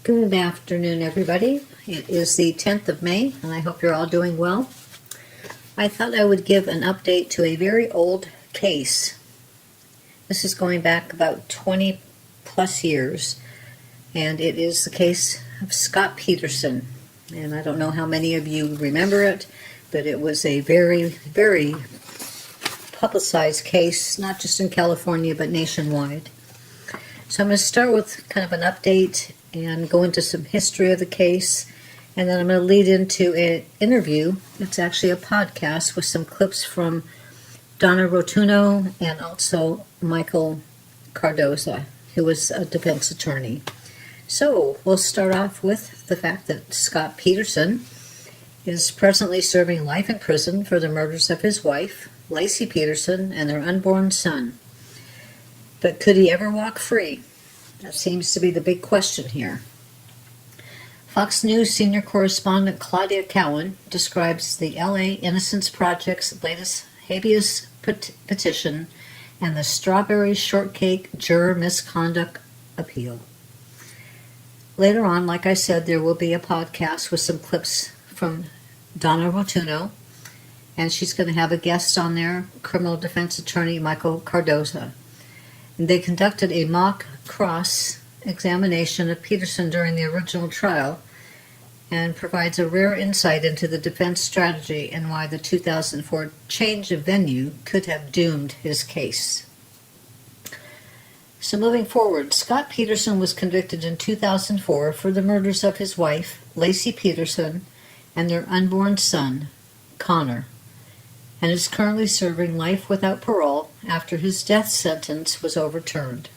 Good afternoon, everybody. It is the 10th of May, and I hope you're all doing well. I thought I would give an update to a very old case. This is going back about 20 plus years, and it is the case of Scott Peterson. And I don't know how many of you remember it, but it was a very, very publicized case, not just in California, but nationwide. So I'm going to start with kind of an update and go into some history of the case, and then I'm going to lead into an interview. It's actually a podcast with some clips from Donna Rotuno and also Michael Cardoza, who was a defense attorney. So we'll start off with the fact that Scott Peterson is presently serving life in prison for the murders of his wife, Laci Peterson, and their unborn son. But could he ever walk free? That seems to be the big question here. Fox News senior correspondent Claudia Cowan describes the LA Innocence Project's latest habeas petition and the strawberry shortcake juror misconduct appeal. Later on, like I said, there will be a podcast with some clips from Donna Rotuno, and she's going to have a guest on there, criminal defense attorney Michael Cardoza. They conducted a mock cross-examination of Peterson during the original trial and provides a rare insight into the defense strategy and why the 2004 change of venue could have doomed his case. So moving forward, Scott Peterson was convicted in 2004 for the murders of his wife, Laci Peterson, and their unborn son, Connor, and is currently serving life without parole after his death sentence was overturned.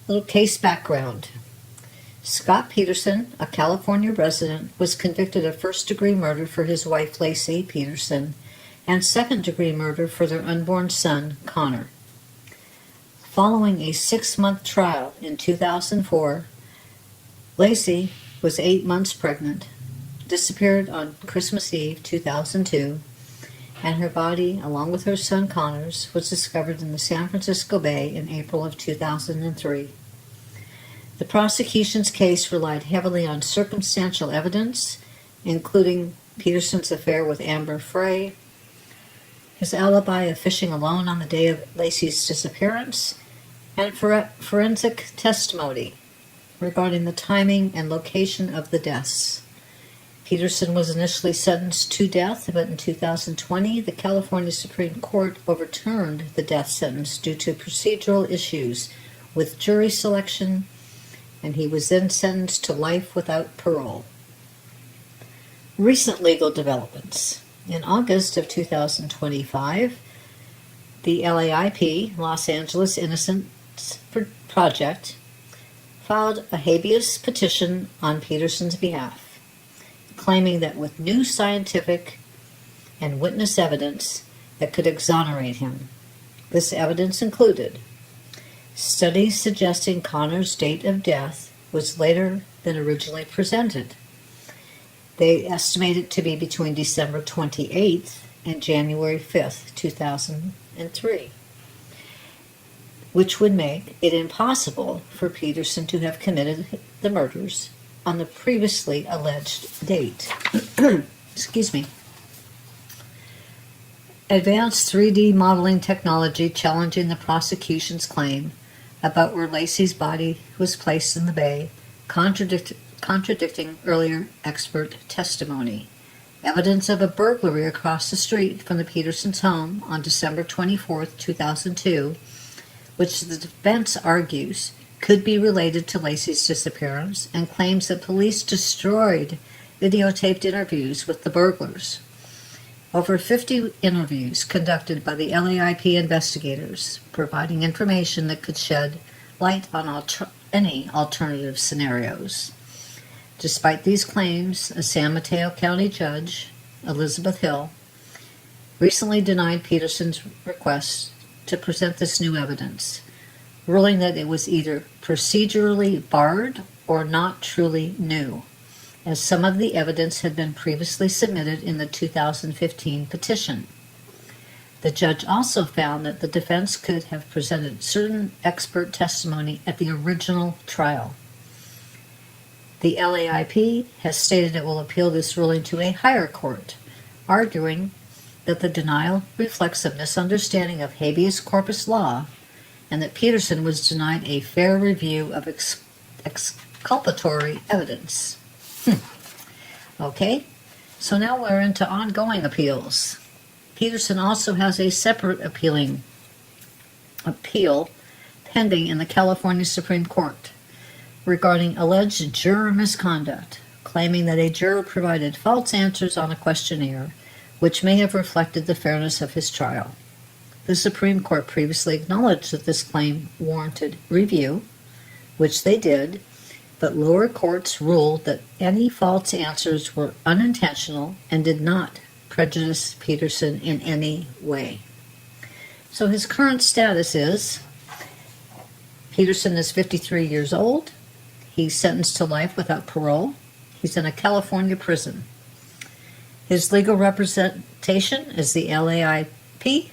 Little case background. Scott Peterson, a California resident, was convicted of first-degree murder for his wife Laci Peterson and second-degree murder for their unborn son, Connor. Following a 6-month trial in 2004, Laci was 8 months pregnant, disappeared on Christmas Eve 2002, and her body, along with her son Connor's, was discovered in the San Francisco Bay in April of 2003. The prosecution's case relied heavily on circumstantial evidence, including Peterson's affair with Amber Frey, his alibi of fishing alone on the day of Laci's disappearance, and forensic testimony regarding the timing and location of the deaths. Peterson was initially sentenced to death, but in 2020, the California Supreme Court overturned the death sentence due to procedural issues with jury selection, and he was then sentenced to life without parole. Recent legal developments. In August of 2025, the LAIP, Los Angeles Innocence Project, filed a habeas petition on Peterson's behalf, claiming that with new scientific and witness evidence that could exonerate him. This evidence included studies suggesting Connor's date of death was later than originally presented. They estimate it to be between December 28th and January 5th, 2003, which would make it impossible for Peterson to have committed the murders on the previously alleged date. Excuse me. Advanced 3D modeling technology challenging the prosecution's claim about where Laci's body was placed in the bay, contradicting earlier expert testimony. Evidence of a burglary across the street from the Petersons' home on December 24, 2002, which the defense argues could be related to Laci's disappearance, and claims that police destroyed videotaped interviews with the burglars. Over 50 interviews conducted by the LAIP investigators, providing information that could shed light on any alternative scenarios. Despite these claims, a San Mateo County judge, Elizabeth Hill, recently denied Peterson's request to present this new evidence, ruling that it was either procedurally barred or not truly new, as some of the evidence had been previously submitted in the 2015 petition. The judge also found that the defense could have presented certain expert testimony at the original trial. The LAIP has stated it will appeal this ruling to a higher court, arguing that the denial reflects a misunderstanding of habeas corpus law and that Petterson was denied a fair review of exculpatory evidence. Okay, so now we're into ongoing appeals. Petterson also has a separate appeal pending in the California Supreme Court regarding alleged juror misconduct, claiming that a juror provided false answers on a questionnaire which may have reflected the fairness of his trial. The Supreme Court previously acknowledged that this claim warranted review, which they did, but lower courts ruled that any false answers were unintentional and did not prejudice Petterson in any way. So his current status is Petterson is 53 years old. He's sentenced to life without parole. He's in a California prison. His legal representation is the LAIP.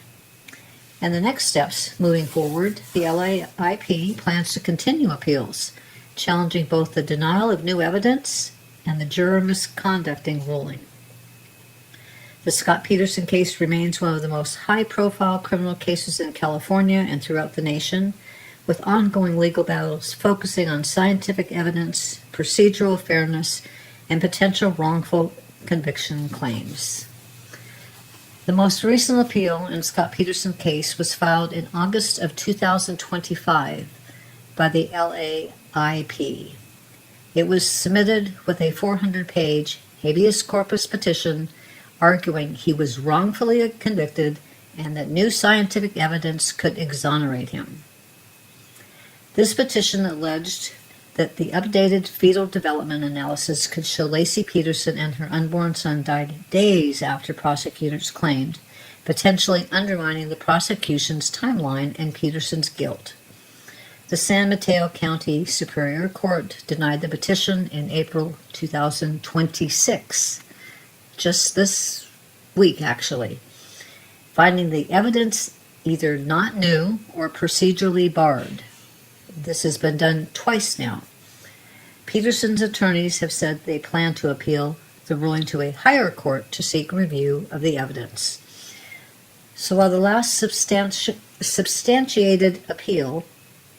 And the next steps moving forward, the LAIP plans to continue appeals, challenging both the denial of new evidence and the juror misconducting ruling. The Scott Petterson case remains one of the most high-profile criminal cases in California and throughout the nation, with ongoing legal battles focusing on scientific evidence, procedural fairness, and potential wrongful conviction claims. The most recent appeal in Scott Petterson case was filed in August of 2025 by the LAIP. It was submitted with a 400-page habeas corpus petition arguing he was wrongfully convicted and that new scientific evidence could exonerate him. This petition alleged that the updated fetal development analysis could show Laci Peterson and her unborn son died days after prosecutors claimed, potentially undermining the prosecution's timeline and Peterson's guilt. The San Mateo County Superior Court denied the petition in April 2026, just this week actually, finding the evidence either not new or procedurally barred. This has been done twice now. Peterson's attorneys have said they plan to appeal the ruling to a higher court to seek review of the evidence. So while the last substantiated appeal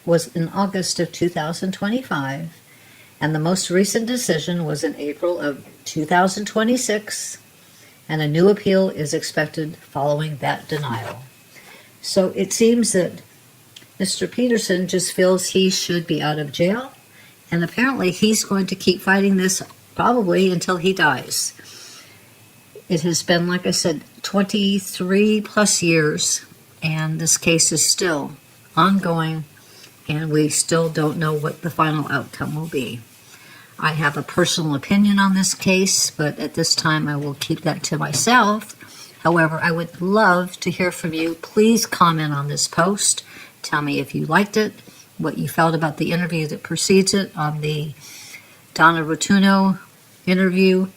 was in August of 2025, and the most recent decision was in April of 2026, and a new appeal is expected following that denial. So it seems that Mr. Petterson just feels he should be out of jail, and apparently he's going to keep fighting this probably until he dies. It has been, like I said, 23 plus years, and this case is still ongoing, and we still don't know what the final outcome will be. I have a personal opinion on this case, but at this time I will keep that to myself. However, I would love to hear from you. Please comment on this post. Tell me if you liked it, what you felt about the interview that precedes it on the Donna Rotuno interview,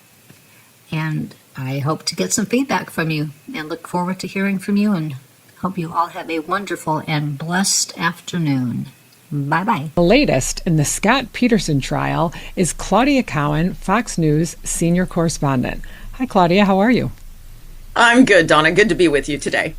and I hope to get some feedback from you and look forward to hearing from you, and hope you all have a wonderful and blessed afternoon. Bye-bye. The latest in the Scott Petterson trial is Claudia Cowan, Fox News senior correspondent. Hi, Claudia. How are you? I'm good, Donna. Good to be with you today.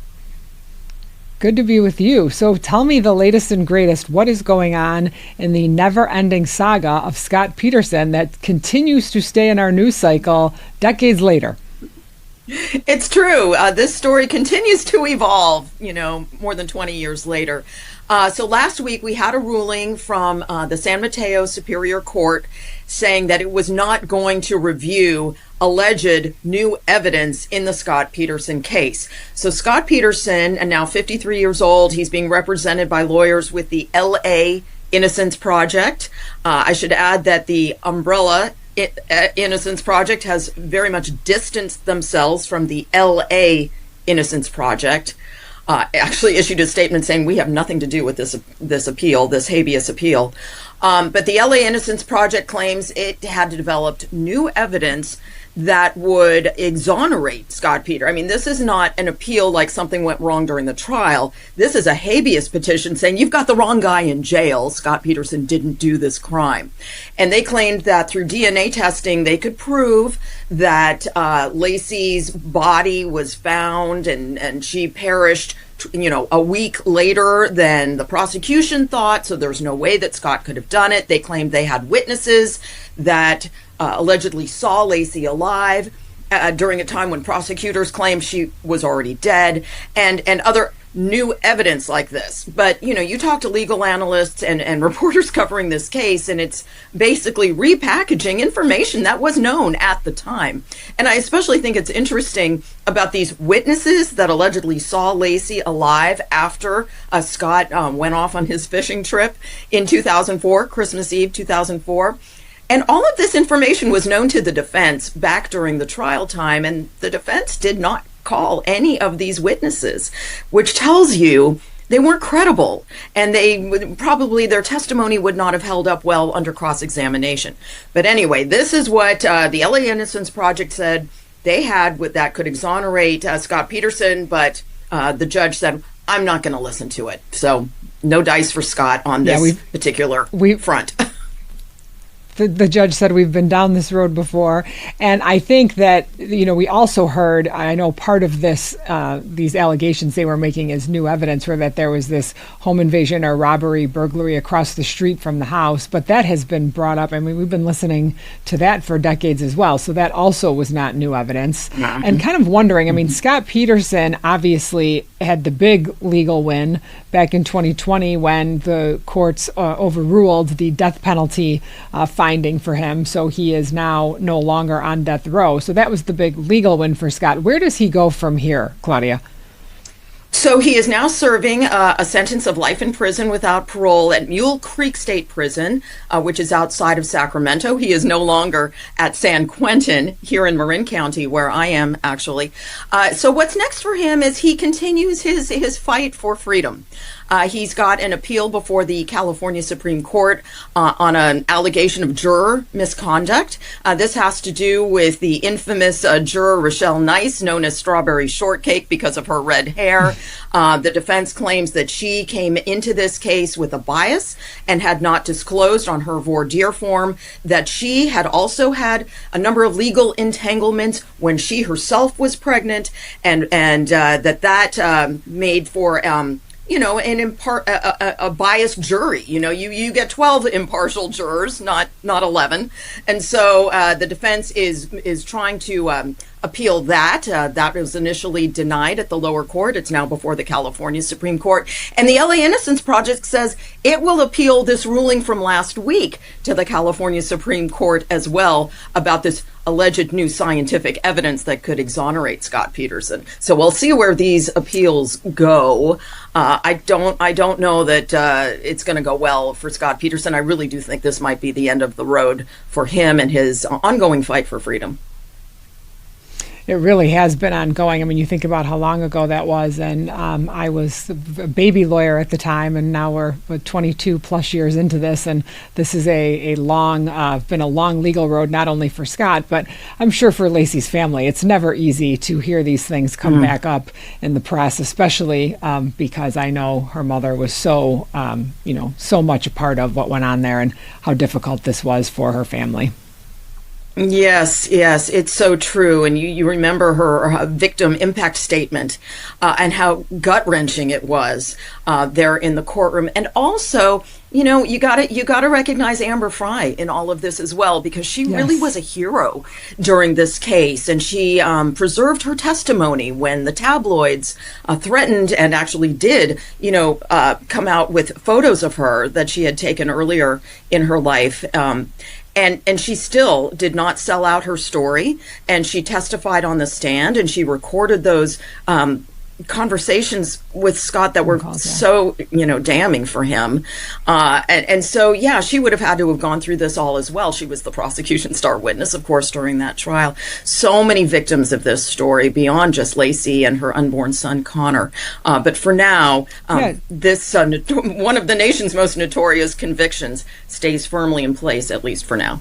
Good to be with you. So tell me the latest and greatest. What is going on in the never-ending saga of Scott Petterson that continues to stay in our news cycle decades later? It's true. This story continues to evolve, more than 20 years later. So last week we had a ruling from the San Mateo Superior Court saying that it was not going to review alleged new evidence in the Scott Petterson case. So Scott Petterson, and now 53 years old, he's being represented by lawyers with the LA Innocence Project. I should add that the umbrella Innocence Project has very much distanced themselves from the LA Innocence Project. Actually issued a statement saying we have nothing to do with this appeal, this habeas appeal. But the LA Innocence Project claims it had developed new evidence that would exonerate Scott Peter. I mean, this is not an appeal like something went wrong during the trial. This is a habeas petition saying you've got the wrong guy in jail. Scott Peterson didn't do this crime. And they claimed that through DNA testing, they could prove that Laci's body was found and she perished, a week later than the prosecution thought. So there's no way that Scott could have done it. They claimed they had witnesses that allegedly saw Laci alive during a time when prosecutors claimed she was already dead, and other new evidence like this. But, you talk to legal analysts and reporters covering this case, and it's basically repackaging information that was known at the time. And I especially think it's interesting about these witnesses that allegedly saw Laci alive after Scott went off on his fishing trip in 2004, Christmas Eve 2004. And all of this information was known to the defense back during the trial time, and the defense did not call any of these witnesses, which tells you they weren't credible, and their testimony would not have held up well under cross-examination. But anyway, this is what the LA Innocence Project said they had that could exonerate Scott Peterson, but the judge said, I'm not going to listen to it. So no dice for Scott on this particular front. The judge said we've been down this road before, and I think that we also heard. I know part of this, these allegations they were making as new evidence were that there was this home invasion or robbery, burglary across the street from the house, but that has been brought up. I mean, we've been listening to that for decades as well, so that also was not new evidence. Mm-hmm. And kind of wondering. I mean, Scott Peterson obviously had the big legal win back in 2020 when the courts overruled the death penalty finding for him, so he is now no longer on death row. So that was the big legal win for Scott. Where does he go from here, Claudia? So he is now serving a sentence of life in prison without parole at Mule Creek State Prison, which is outside of Sacramento. He is no longer at San Quentin here in Marin County, where I am actually. So what's next for him is he continues his fight for freedom. He's got an appeal before the California Supreme Court on an allegation of juror misconduct. This has to do with the infamous juror Rochelle Nice, known as Strawberry Shortcake because of her red hair. The defense claims that she came into this case with a bias and had not disclosed on her voir dire form that she had also had a number of legal entanglements when she herself was pregnant, and that made for a biased jury. You get 12 impartial jurors, not 11. And so the defense is trying to appeal that. That was initially denied at the lower court. It's now before the California Supreme Court. And the LA Innocence Project says it will appeal this ruling from last week to the California Supreme Court as well about this alleged new scientific evidence that could exonerate Scott Peterson. So we'll see where these appeals go. I don't know that it's going to go well for Scott Peterson. I really do think this might be the end of the road for him and his ongoing fight for freedom. It really has been ongoing. I mean, you think about how long ago that was, and I was a baby lawyer at the time, and now we're 22 plus years into this, and this is been a long legal road, not only for Scott, but I'm sure for Laci's family. It's never easy to hear these things come back up in the press, especially because I know her mother was so much a part of what went on there and how difficult this was for her family. Yes, it's so true. And you remember her victim impact statement and how gut-wrenching it was there in the courtroom. And also, you gotta recognize Amber Frey in all of this as well, because she really was a hero during this case, and she preserved her testimony when the tabloids threatened and actually did, come out with photos of her that she had taken earlier in her life. And she still did not sell out her story, and she testified on the stand, and she recorded those conversations with Scott that were calls, yeah. so, damning for him. And so, yeah, she would have had to have gone through this all as well. She was the prosecution star witness, of course, during that trial. So many victims of this story beyond just Laci and her unborn son, Connor. But for now, this one of the nation's most notorious convictions stays firmly in place, at least for now.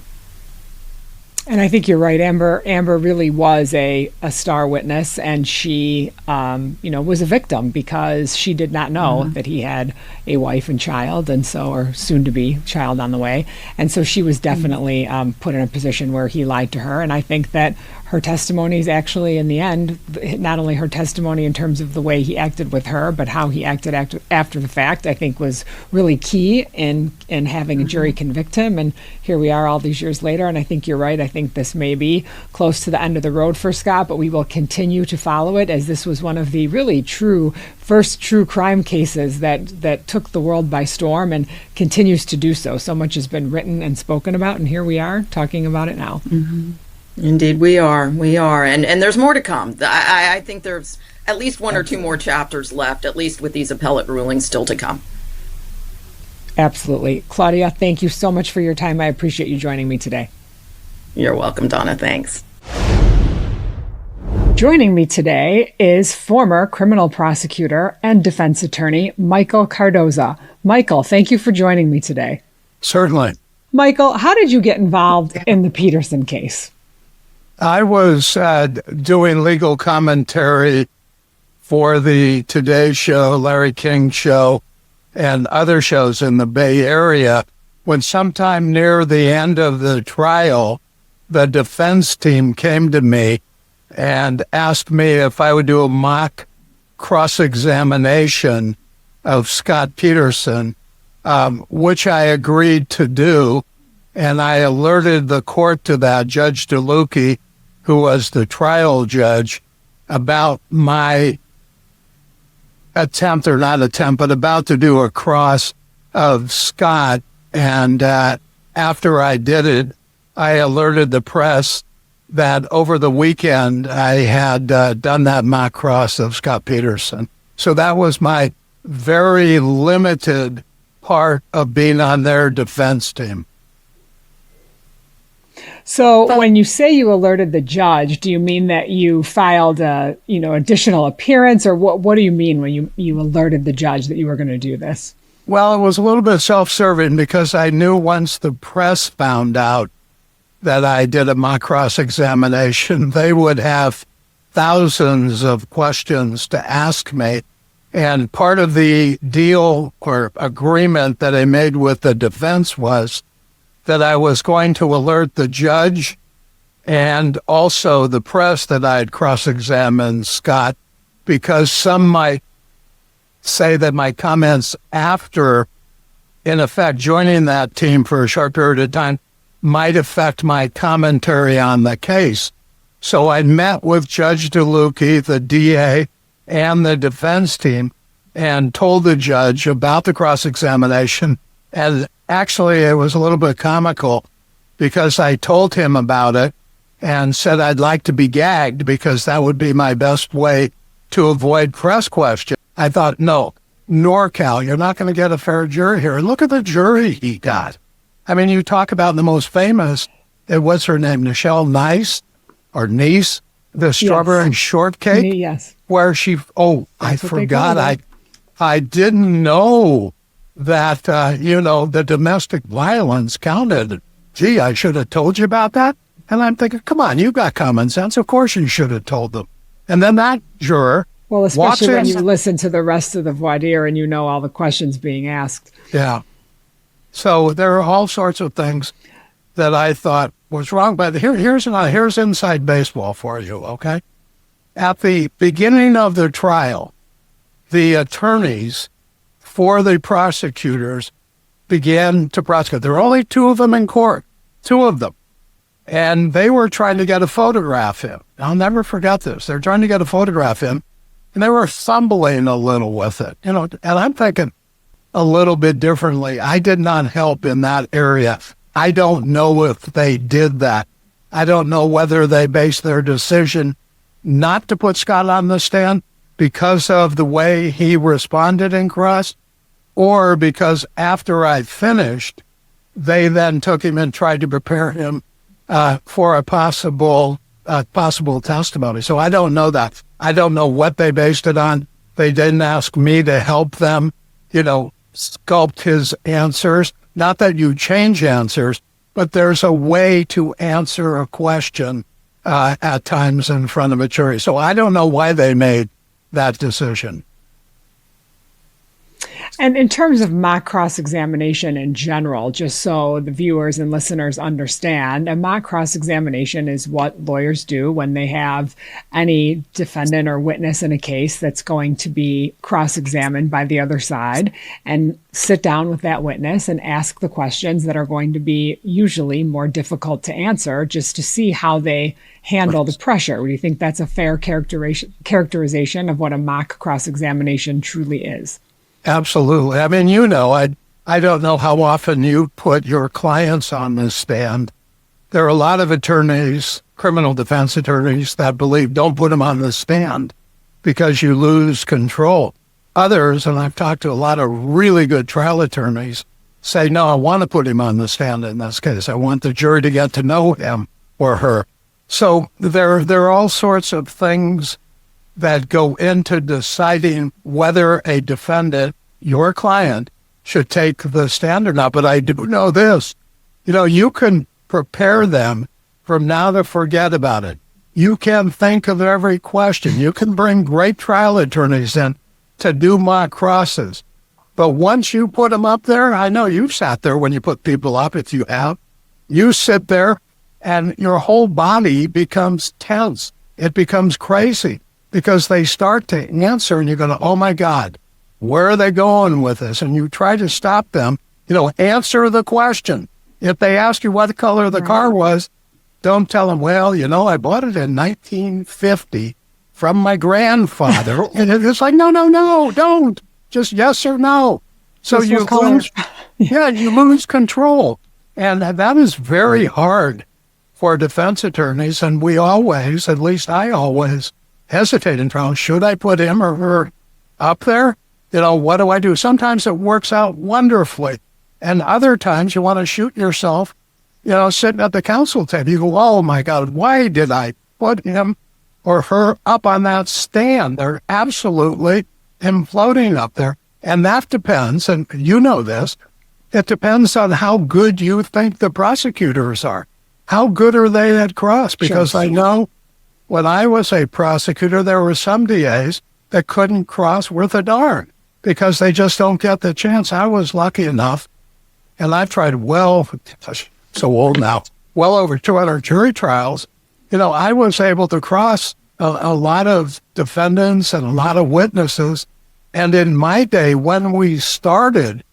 And I think you're right. Amber really was a star witness, and she, was a victim because she did not know that he had a wife and child, or soon to be child on the way. And so she was definitely put in a position where he lied to her. And I think that her testimony is actually, in the end, not only her testimony in terms of the way he acted with her, but how he acted after the fact, I think was really key in having a jury convict him. And here we are all these years later, and I think you're right. I think this may be close to the end of the road for Scott, but we will continue to follow it, as this was one of the really first true crime cases that took the world by storm and continues to do so. So much has been written and spoken about, and here we are talking about it now. Mm-hmm. Indeed, we are. And there's more to come. I think there's at least one or two more chapters left, at least with these appellate rulings still to come. Absolutely. Claudia, thank you so much for your time. I appreciate you joining me today. You're welcome, Donna. Thanks. Joining me today is former criminal prosecutor and defense attorney Michael Cardoza. Michael, thank you for joining me today. Certainly. Michael, how did you get involved in the Petterson case? I was doing legal commentary for the Today Show, Larry King Show, and other shows in the Bay Area when sometime near the end of the trial, the defense team came to me and asked me if I would do a mock cross-examination of Scott Peterson, which I agreed to do. And I alerted the court to that, Judge DeLucchi, who was the trial judge, about my about to do a cross of Scott. And after I did it, I alerted the press that over the weekend I had done that mock cross of Scott Peterson. So that was my very limited part of being on their defense team. So when you say you alerted the judge, do you mean that you filed a, additional appearance, or what do you mean when you alerted the judge that you were going to do this? Well, it was a little bit self-serving because I knew once the press found out that I did a mock cross-examination, they would have thousands of questions to ask me. And part of the deal or agreement that I made with the defense was that I was going to alert the judge and also the press that I had cross-examined Scott, because some might say that my comments after, in effect, joining that team for a short period of time might affect my commentary on the case. So I met with Judge DeLucchi, the DA, and the defense team and told the judge about the cross-examination. And actually, it was a little bit comical because I told him about it and said I'd like to be gagged because that would be my best way to avoid press questions. I thought, no, NorCal, you're not going to get a fair jury here. And look at the jury he got. I mean, you talk about the most famous, what's her name, Nichelle Nice, the strawberry shortcake? Yes. Where I forgot. I didn't know that, the domestic violence counted. Gee, I should have told you about that. And I'm thinking, come on, you got common sense. Of course you should have told them. And then that juror Well, especially walks when in. you listen to the rest of the voir dire and you know all the questions being asked. Yeah. So there are all sorts of things that I thought was wrong. But here's inside baseball for you, okay? At the beginning of the trial, the attorneys for the prosecutors began to prosecute. There were only two of them in court, two of them. And they were trying to get a photograph of him. I'll never forget this. They're trying to get a photograph of him, and they were fumbling a little with it. And I'm thinking a little bit differently. I did not help in that area. I don't know if they did that. I don't know whether they based their decision not to put Scott on the stand because of the way he responded in cross, or because after I finished, they then took him and tried to prepare him for a possible testimony. So I don't know that. I don't know what they based it on. They didn't ask me to help them, sculpt his answers. Not that you change answers, but there's a way to answer a question at times in front of a jury. So I don't know why they made that decision. And in terms of mock cross-examination in general, just so the viewers and listeners understand, a mock cross-examination is what lawyers do when they have any defendant or witness in a case that's going to be cross-examined by the other side, and sit down with that witness and ask the questions that are going to be usually more difficult to answer, just to see how they handle the pressure. Do you think that's a fair characterization of what a mock cross-examination truly is? Absolutely. I mean, I don't know how often you put your clients on the stand. There are a lot of attorneys, criminal defense attorneys, that believe don't put them on the stand because you lose control. Others, and I've talked to a lot of really good trial attorneys, say, no, I want to put him on the stand in this case. I want the jury to get to know him or her. So there are all sorts of things that go into deciding whether a defendant, your client, should take the stand or not. But I do know this, you can prepare them from now to forget about it. You can think of every question. You can bring great trial attorneys in to do mock crosses. But once you put them up there, I know you've sat there when you put people up, if you have, you sit there and your whole body becomes tense. It becomes crazy. Because they start to answer and you're going, oh my God, where are they going with this? And you try to stop them, answer the question. If they ask you what color the car was, don't tell them, well, I bought it in 1950 from my grandfather. And it's like, no, don't. Just yes or no. So you lose, you lose control. And that is very hard for defense attorneys. And we always, at least I always, hesitate in trial. Should I put him or her up there? What do I do? Sometimes it works out wonderfully. And other times you want to shoot yourself, sitting at the counsel table. You go, oh my God, why did I put him or her up on that stand? They're absolutely imploding up there. And that depends, and you know this, it depends on how good you think the prosecutors are. How good are they at cross? Because I know when I was a prosecutor, there were some DAs that couldn't cross worth a darn because they just don't get the chance. I was lucky enough, and I've tried so old now, well over 200 jury trials. I was able to cross a lot of defendants and a lot of witnesses. And in my day, when we started,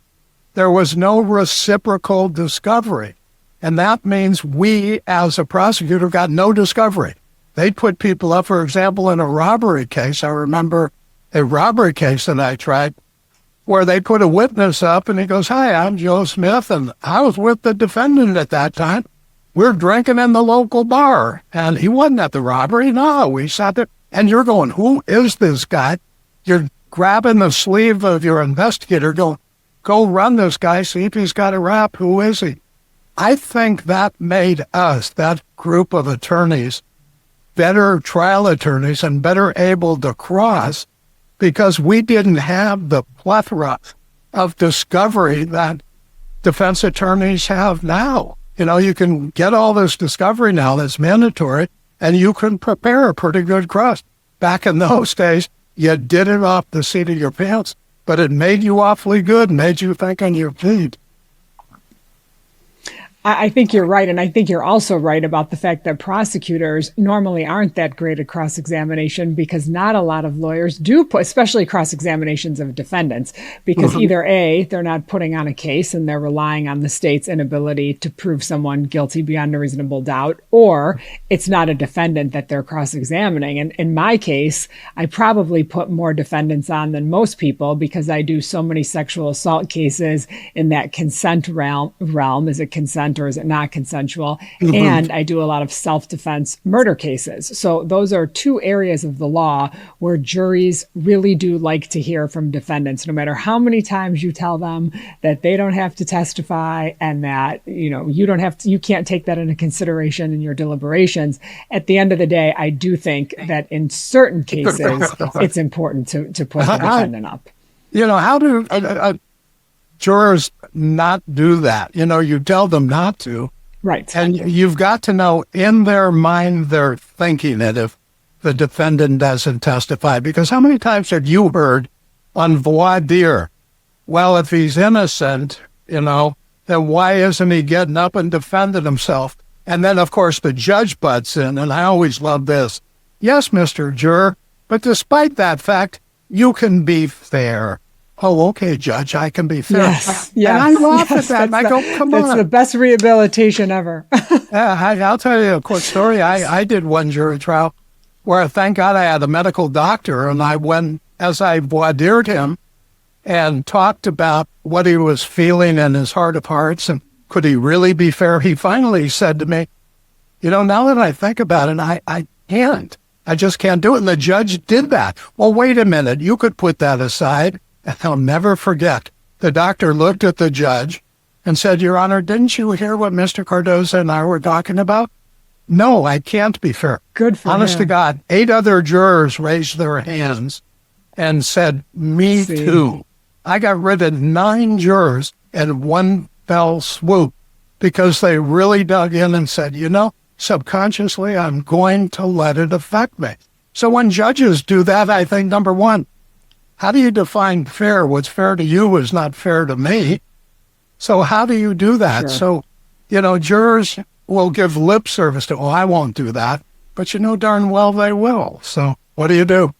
there was no reciprocal discovery. And that means we, as a prosecutor, got no discovery. They'd put people up, for example, in a robbery case. I remember a robbery case that I tried where they put a witness up and he goes, hi, I'm Joe Smith, and I was with the defendant at that time. We're drinking in the local bar. And he wasn't at the robbery. No, we sat there. And you're going, who is this guy? You're grabbing the sleeve of your investigator going, go run this guy, see if he's got a rap. Who is he? I think that made us, that group of attorneys, better trial attorneys and better able to cross because we didn't have the plethora of discovery that defense attorneys have now. You can get all this discovery now that's mandatory, and you can prepare a pretty good cross. Back in those days, you did it off the seat of your pants, but it made you awfully good, made you think on your feet. I think you're right. And I think you're also right about the fact that prosecutors normally aren't that great at cross-examination because not a lot of lawyers do put, especially cross-examinations of defendants, because either A, they're not putting on a case and they're relying on the state's inability to prove someone guilty beyond a reasonable doubt, or it's not a defendant that they're cross-examining. And in my case, I probably put more defendants on than most people because I do so many sexual assault cases in that consent realm. Is it consent? consent or is it not consensual? Mm-hmm. And I do a lot of self-defense murder cases. So those are two areas of the law where juries really do like to hear from defendants, no matter how many times you tell them that they don't have to testify and that, you can't take that into consideration in your deliberations. At the end of the day, I do think that in certain cases, it's important to put the defendant up. How do jurors not do that? You tell them not to. Right. And you've got to know in their mind they're thinking it if the defendant doesn't testify. Because how many times have you heard on voir dire, well, if he's innocent, then why isn't he getting up and defending himself? And then, of course, the judge butts in, and I always love this. Yes, Mr. Juror, but despite that fact, you can be fair. Oh, okay, Judge, I can be fair. Yes, and I laugh at that, and I go, come on. That's the best rehabilitation ever. I'll tell you a quick story. I did one jury trial where, thank God, I had a medical doctor, and I went, as I voir dired him, and talked about what he was feeling in his heart of hearts, and could he really be fair? He finally said to me, now that I think about it, I can't. I just can't do it. And the judge did that. Well, wait a minute. You could put that aside. And I'll never forget. The doctor looked at the judge and said, Your Honor, didn't you hear what Mr. Cardoza and I were talking about? No, I can't be fair. Good for Honest him. to God, 8 other jurors raised their hands and said, me too. I got rid of 9 jurors in one fell swoop because they really dug in and said, subconsciously, I'm going to let it affect me. So when judges do that, I think, number one, how do you define fair? What's fair to you is not fair to me. So how do you do that? Sure. So, jurors will give lip service to, I won't do that. But darn well they will. So what do you do?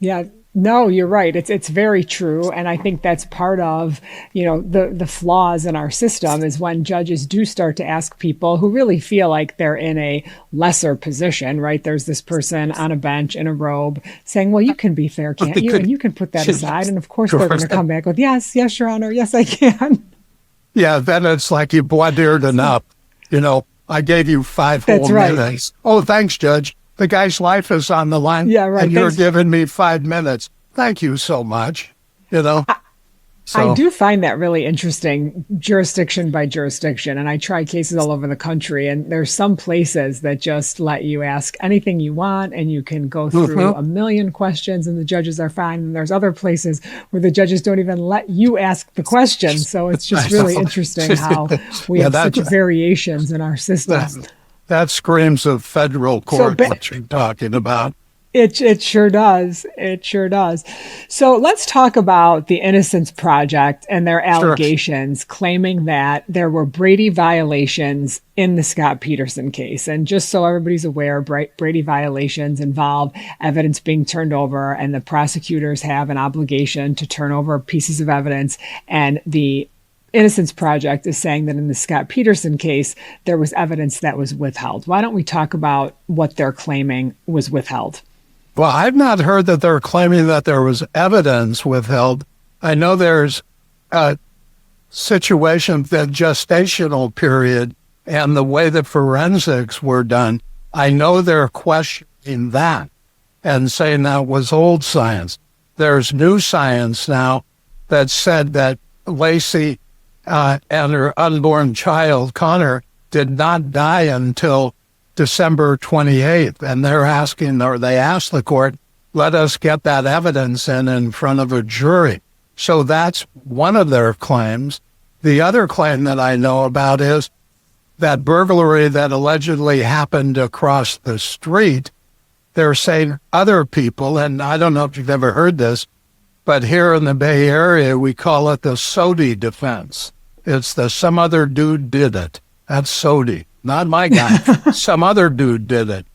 Yeah. No, you're right. It's very true. And I think that's part of, the flaws in our system is when judges do start to ask people who really feel like they're in a lesser position, right? There's this person on a bench in a robe saying, well, you can be fair, can't you? And you can put that aside. And of course, they're going to come back with, yes, Your Honor. Yes, I can. Yeah, then it's like you voir dired enough. I gave you 5 whole minutes. Oh, thanks, Judge. The guy's life is on the line. Yeah, right. And you're giving me 5 minutes. Thank you so much. I do find that really interesting, jurisdiction by jurisdiction. And I try cases all over the country. And there's some places that just let you ask anything you want and you can go through a million questions and the judges are fine. And there's other places where the judges don't even let you ask the question. So it's just really interesting how we have such variations in our system. That screams of federal court, what you're talking about. It sure does. It sure does. So let's talk about the Innocence Project and their allegations claiming that there were Brady violations in the Scott Peterson case. And just so everybody's aware, Brady violations involve evidence being turned over, and the prosecutors have an obligation to turn over pieces of evidence. And the Innocence Project is saying that in the Scott Peterson case, there was evidence that was withheld. Why don't we talk about what they're claiming was withheld? Well, I've not heard that they're claiming that there was evidence withheld. I know there's a situation, the gestational period and the way that forensics were done. I know they're questioning that and saying that was old science. There's new science now that said that Laci and her unborn child, Connor, did not die until December 28th, and they asked the court, let us get that evidence in front of a jury. So that's one of their claims. The other claim that I know about is that burglary that allegedly happened across the street. They're saying other people, and I don't know if you've ever heard this, but here in the Bay Area, we call it the SODI defense. It's the some other dude did it. That's SODI. Not my guy. Some other dude did it.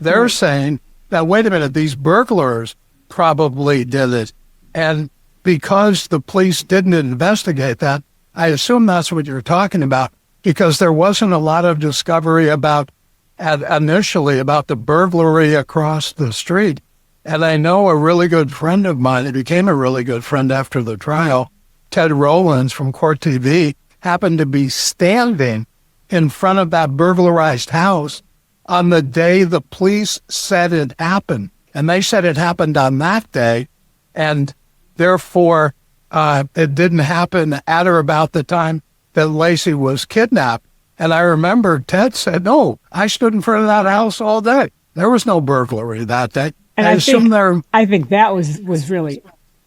They're saying that, wait a minute, these burglars probably did it. And because the police didn't investigate that, I assume that's what you're talking about, because there wasn't a lot of discovery initially about the burglary across the street. And I know a really good friend of mine, he became a really good friend after the trial, Ted Rowlands from Court TV. happened to be standing in front of that burglarized house on the day the police said it happened. And they said it happened on that day, and therefore it didn't happen at or about the time that Laci was kidnapped. And I remember Ted said, no, I stood in front of that house all day. There was no burglary that day. And I think that was really,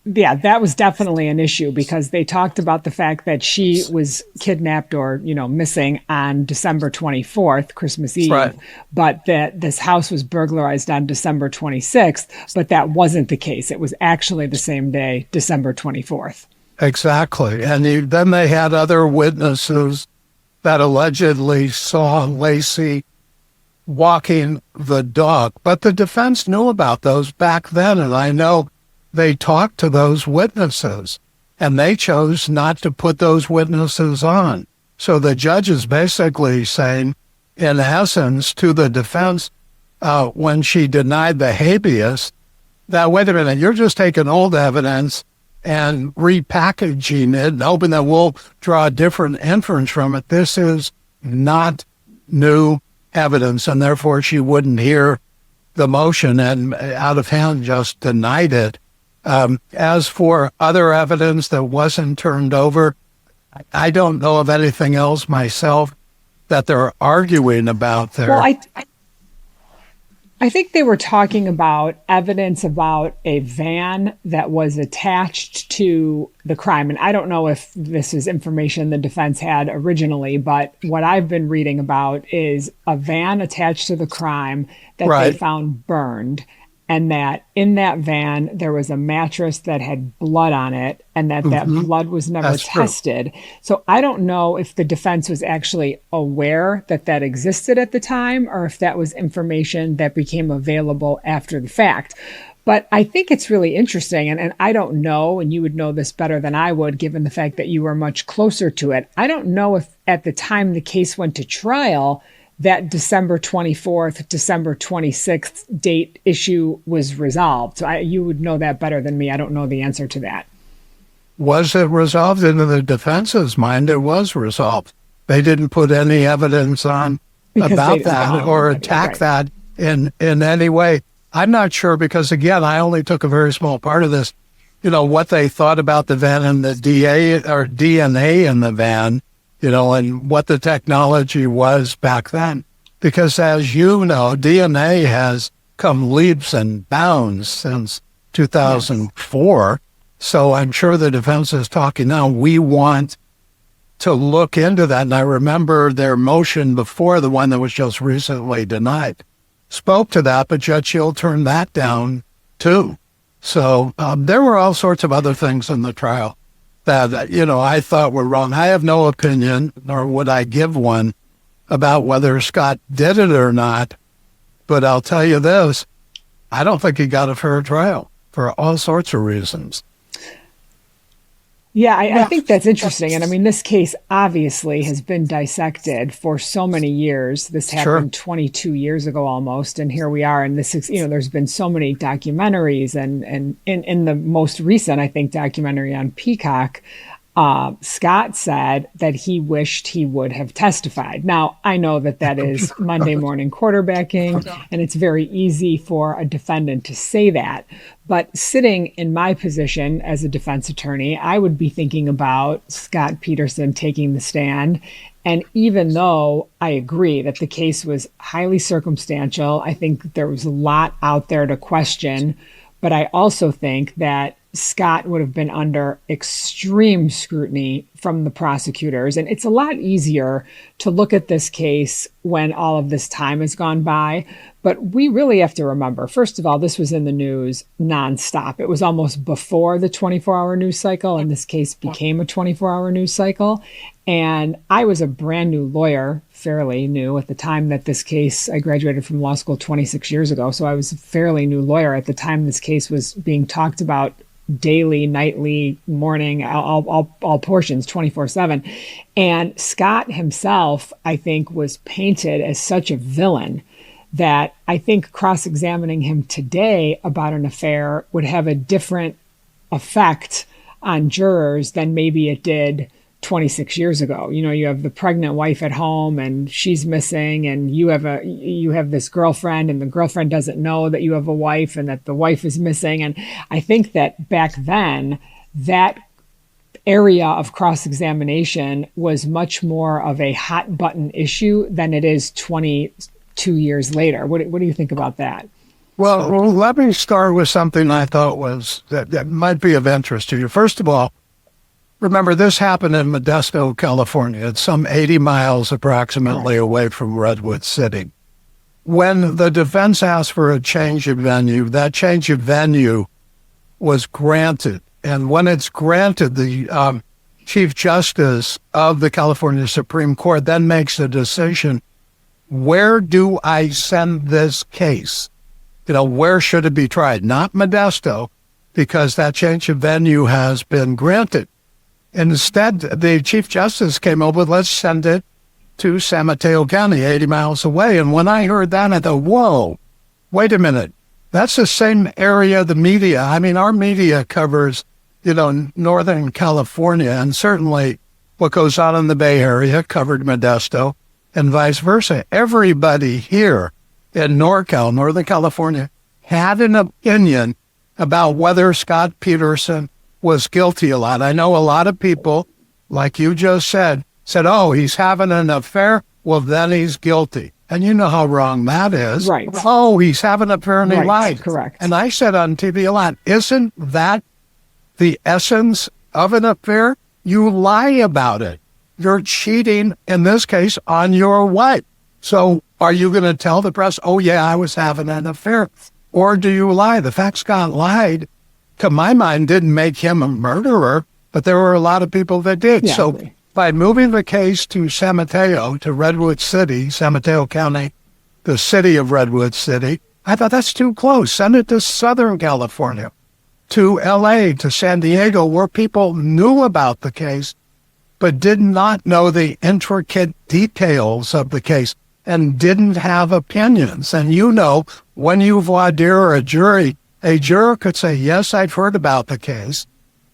that was definitely an issue, because they talked about the fact that she was kidnapped or, missing on December 24th, Christmas Eve, right, but that this house was burglarized on December 26th, but that wasn't the case. It was actually the same day, December 24th. Exactly. And then they had other witnesses that allegedly saw Laci walking the dog. But the defense knew about those back then, and I know they talked to those witnesses, and they chose not to put those witnesses on. So the judge is basically saying, in essence, to the defense, when she denied the habeas, that, wait a minute, you're just taking old evidence and repackaging it and hoping that we'll draw a different inference from it. This is not new evidence, and therefore she wouldn't hear the motion, and out of hand just denied it. As for other evidence that wasn't turned over, I don't know of anything else myself that they're arguing about there. Well, I think they were talking about evidence about a van that was attached to the crime. And I don't know if this is information the defense had originally, but what I've been reading about is a van attached to the crime that they found burned. And that in that van, there was a mattress that had blood on it, and that blood was never tested. So I don't know if the defense was actually aware that that existed at the time, or if that was information that became available after the fact. But I think it's really interesting, and I don't know, and you would know this better than I would, given the fact that you were much closer to it. I don't know if at the time the case went to trial, that December 24th, December 26th date issue was resolved. So you would know that better than me. I don't know the answer to that. Was it resolved? In the defense's mind, it was resolved. They didn't put any evidence on about that or attack that in any way. I'm not sure, because, again, I only took a very small part of this. What they thought about the van and the DNA in the van, and what the technology was back then. Because, as you know, DNA has come leaps and bounds since 2004. Yes. So I'm sure the defense is talking now, we want to look into that. And I remember their motion before, the one that was just recently denied, spoke to that, but Judge Hill turned that down too. So there were all sorts of other things in the trial that, I thought were wrong. I have no opinion, nor would I give one, about whether Scott did it or not. But I'll tell you this, I don't think he got a fair trial for all sorts of reasons. Yeah, I think that's interesting. And I mean, this case obviously has been dissected for so many years. This happened 22 years ago almost. And here we are. And this is, there's been so many documentaries. And in the most recent, I think, documentary on Peacock, Scott said that he wished he would have testified. Now, I know that is Monday morning quarterbacking, and it's very easy for a defendant to say that. But sitting in my position as a defense attorney, I would be thinking about Scott Peterson taking the stand. And even though I agree that the case was highly circumstantial, I think there was a lot out there to question. But I also think that Scott would have been under extreme scrutiny from the prosecutors. And it's a lot easier to look at this case when all of this time has gone by. But we really have to remember, first of all, this was in the news nonstop. It was almost before the 24-hour news cycle, and this case became a 24-hour news cycle. And I was a brand new lawyer, fairly new at the time that this case, I graduated from law school 26 years ago. So I was a fairly new lawyer at the time this case was being talked about daily, nightly, morning, all portions, 24/7. And Scott himself, I think, was painted as such a villain that I think cross-examining him today about an affair would have a different effect on jurors than maybe it did 26 years ago. You have the pregnant wife at home and she's missing, and you have this girlfriend, and the girlfriend doesn't know that you have a wife and that the wife is missing. And I think that back then, that area of cross-examination was much more of a hot button issue than it is 22 years later. What do you think about that? Well, let me start with something I thought was that might be of interest to you. First of all, remember, this happened in Modesto, California. It's some 80 miles approximately away from Redwood City. When the defense asked for a change of venue, that change of venue was granted. And when it's granted, the Chief Justice of the California Supreme Court then makes a decision, where do I send this case? Where should it be tried? Not Modesto, because that change of venue has been granted. Instead, the Chief Justice came up with, let's send it to San Mateo County, 80 miles away. And when I heard that, I thought, whoa, wait a minute. That's the same area the media, our media covers, Northern California, and certainly what goes on in the Bay Area covered Modesto, and vice versa. Everybody here in NorCal, Northern California, had an opinion about whether Scott Peterson was guilty a lot. I know a lot of people, like you just said, oh, he's having an affair. Well, then he's guilty. And you know how wrong that is. Right. Oh, he's having an affair and he lied. Correct. And I said on TV a lot, isn't that the essence of an affair? You lie about it. You're cheating, in this case, on your wife. So are you going to tell the press, oh, yeah, I was having an affair? Or do you lie? The fact Scott lied, to my mind, didn't make him a murderer, but there were a lot of people that did. Yeah. So by moving the case to San Mateo, to Redwood City, San Mateo County, the city of Redwood City, I thought that's too close. Send it to Southern California, to L.A., to San Diego, where people knew about the case, but did not know the intricate details of the case and didn't have opinions. And when you voir dire a juror could say, yes, I've heard about the case,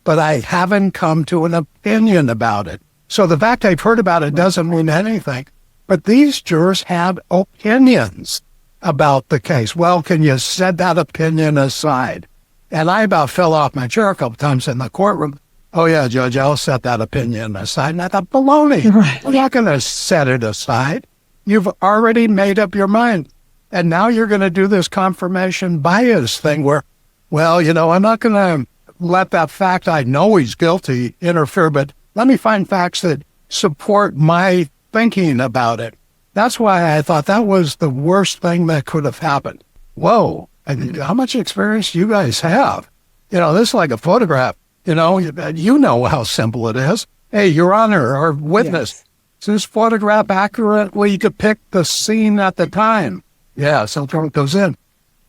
but I haven't come to an opinion about it. So the fact I've heard about it doesn't mean anything. But these jurors have opinions about the case. Well, can you set that opinion aside? And I about fell off my chair a couple times in the courtroom. Oh, yeah, Judge, I'll set that opinion aside. And I thought, baloney. Right. I'm not going to set it aside. You've already made up your mind. And now you're going to do this confirmation bias thing where, well, I'm not going to let that fact I know he's guilty interfere, but let me find facts that support my thinking about it. That's why I thought that was the worst thing that could have happened. Whoa, how much experience do you guys have? This is like a photograph. You know how simple it is. Hey, Your Honor, or witness, does this photograph accurately depict the scene at the time? Yeah, so it goes in.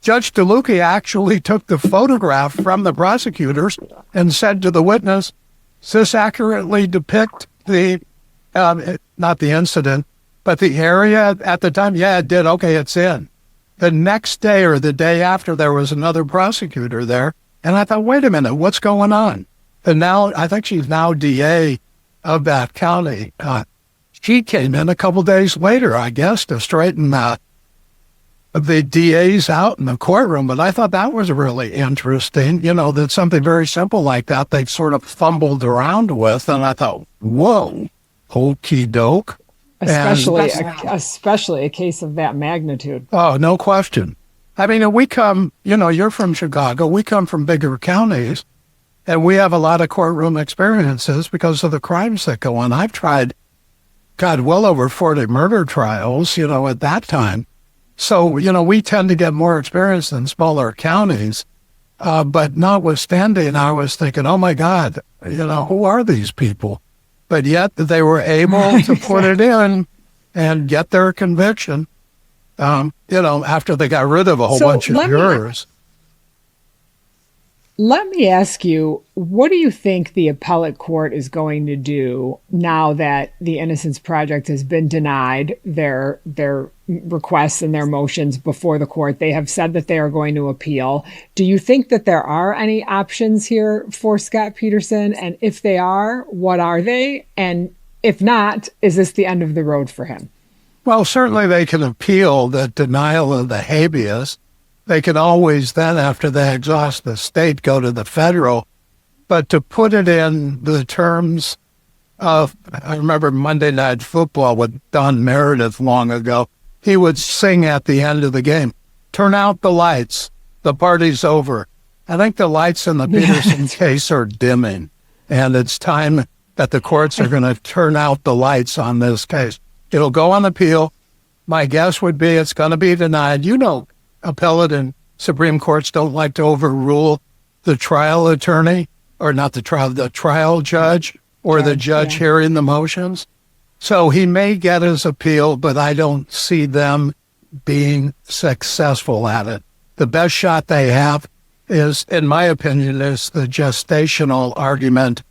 Judge DeLuca actually took the photograph from the prosecutors and said to the witness, does this accurately depict the, not the incident, but the area at the time? Yeah, it did. Okay, it's in. The next day or the day after, there was another prosecutor there. And I thought, wait a minute, what's going on? And now, I think she's now DA of that county. She came in a couple days later, I guess, to straighten the DAs out in the courtroom. But I thought that was really interesting, that something very simple like that they've sort of fumbled around with. And I thought, whoa, okey doke. Especially a case of that magnitude. Oh, no question. We come, you're from Chicago. We come from bigger counties, and we have a lot of courtroom experiences because of the crimes that go on. I've tried, well over 40 murder trials, at that time. So, we tend to get more experience than smaller counties. But notwithstanding, I was thinking, oh my God, who are these people? But yet they were able to put it in and get their conviction, after they got rid of a whole bunch of jurors. Let me ask you, what do you think the appellate court is going to do now that the Innocence Project has been denied their requests and their motions before the court? They have said that they are going to appeal. Do you think that there are any options here for Scott Peterson? And if they are, what are they? And if not, is this the end of the road for him? Well, certainly they can appeal the denial of the habeas. They can always then, after they exhaust the state, go to the federal. But to put it in the terms of, I remember Monday Night Football with Don Meredith long ago, he would sing at the end of the game, "Turn out the lights, the party's over." I think the lights in the Peterson case are dimming, and it's time that the courts are going to turn out the lights on this case. It'll go on appeal. My guess would be it's going to be denied. You know, appellate and Supreme Courts don't like to overrule the trial attorney, or not the trial judge, or the judge hearing the motions. So he may get his appeal, but I don't see them being successful at it. The best shot they have is, in my opinion, is the gestational argument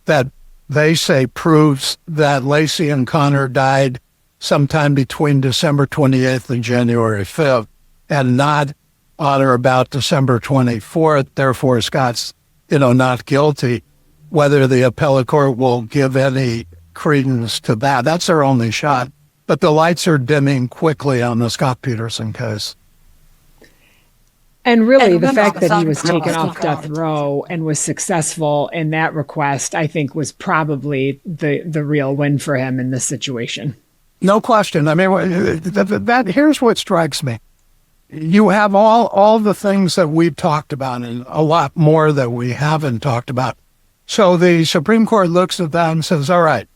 that they say proves that Laci and Connor died sometime between December 28th and January 5th. And not on or about December 24th. Therefore, Scott's, not guilty. Whether the appellate court will give any credence to that, that's their only shot. But the lights are dimming quickly on the Scott Peterson case. And really, the fact that he was taken off death row and was successful in that request, I think, was probably the real win for him in this situation. No question. I mean, here's what strikes me. You have all the things that we've talked about and a lot more that we haven't talked about. So the Supreme Court looks at that and says, all right,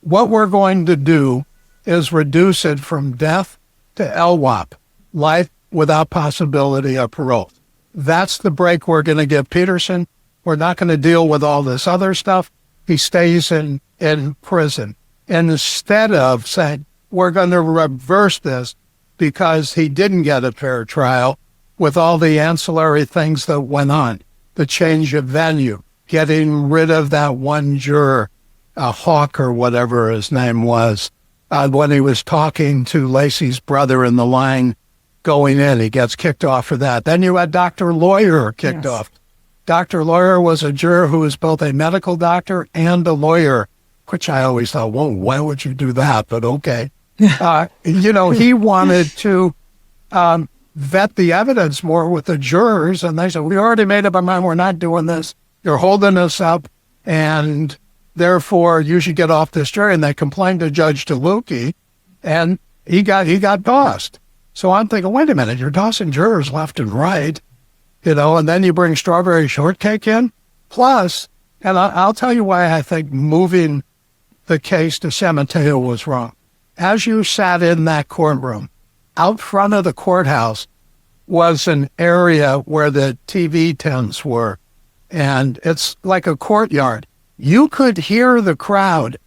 what we're going to do is reduce it from death to LWOP, life without possibility of parole. That's the break we're going to give Peterson. We're not going to deal with all this other stuff. He stays in prison. And instead of saying, we're going to reverse this, because he didn't get a fair trial with all the ancillary things that went on, the change of venue, getting rid of that one juror, Hawk or whatever his name was, when he was talking to Laci's brother in the line going in, he gets kicked off for that. Then you had Dr. Lawyer kicked off. Dr. Lawyer was a juror who was both a medical doctor and a lawyer, which I always thought, well, why would you do that? But okay. He wanted to vet the evidence more with the jurors, and they said, we already made up our mind, we're not doing this. You're holding us up, and therefore you should get off this jury. And they complained to Judge DeLucchi, and he got tossed. So I'm thinking, wait a minute, you're tossing jurors left and right, and then you bring strawberry shortcake in. Plus, and I'll tell you why I think moving the case to San Mateo was wrong. As you sat in that courtroom, out front of the courthouse was an area where the TV tents were, and it's like a courtyard. You could hear the crowd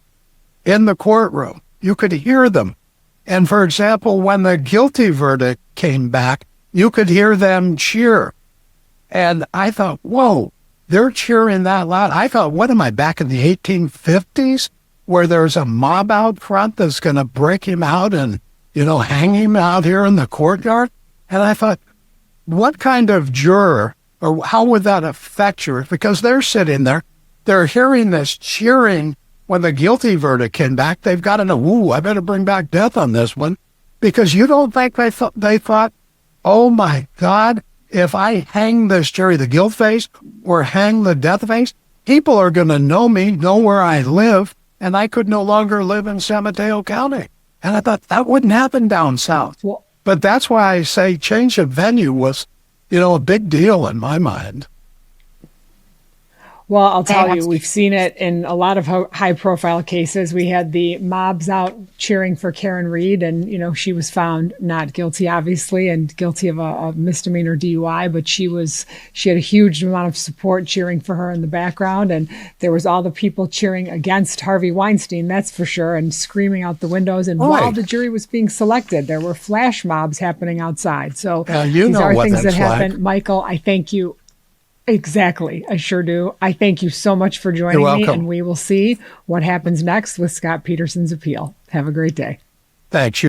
in the courtroom. You could hear them. And for example, when the guilty verdict came back, you could hear them cheer. And I thought, whoa, they're cheering that loud. I thought, what am I, back in the 1850s? Where there's a mob out front that's going to break him out and, hang him out here in the courtyard. And I thought, what kind of juror, or how would that affect you? Because they're sitting there, they're hearing this cheering when the guilty verdict came back. They've got to know, ooh, I better bring back death on this one. Because you don't think they thought, oh my God, if I hang this jury, the guilt phase, or hang the death phase, people are going to know me, know where I live. And I could no longer live in San Mateo County. And I thought that wouldn't happen down south. Well, but that's why I say change of venue was, a big deal in my mind. Well, I'll tell you, we've seen it in a lot of high-profile cases. We had the mobs out cheering for Karen Reed, and, she was found not guilty, obviously, and guilty of a misdemeanor DUI, but she had a huge amount of support cheering for her in the background, and there was all the people cheering against Harvey Weinstein, that's for sure, and screaming out the windows. And while the jury was being selected, there were flash mobs happening outside. So these are things that happen. Michael, I thank you Exactly. I sure do. I thank you so much for joining You're me, welcome. and we will see what happens next with Scott Peterson's appeal. Have a great day. Thanks.